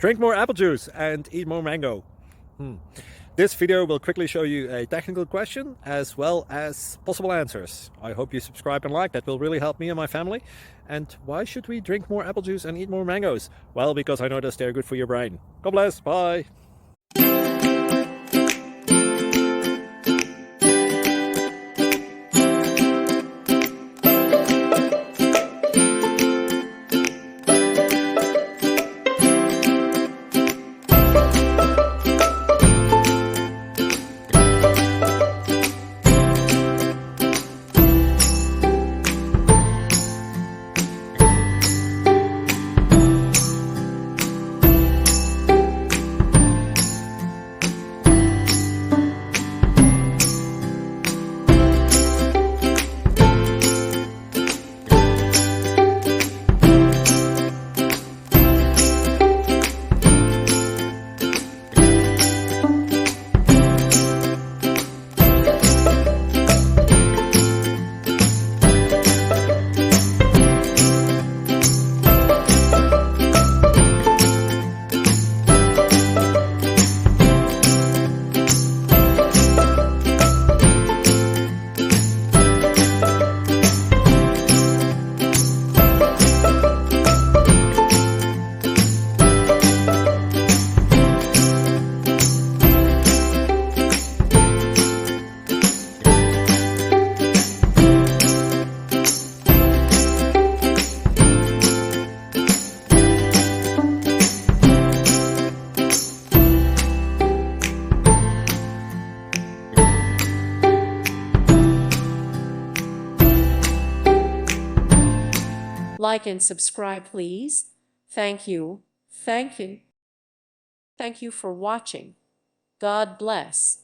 Drink more apple juice and eat more mango. This video will quickly show you a technical question as well as possible answers. I hope you subscribe and like, that will really help me and my family. And why should we drink more apple juice and eat more mangoes? Well, because I noticed they're good for your brain. God bless, bye! Like and subscribe, please. Thank you. Thank you. Thank you for watching. God bless.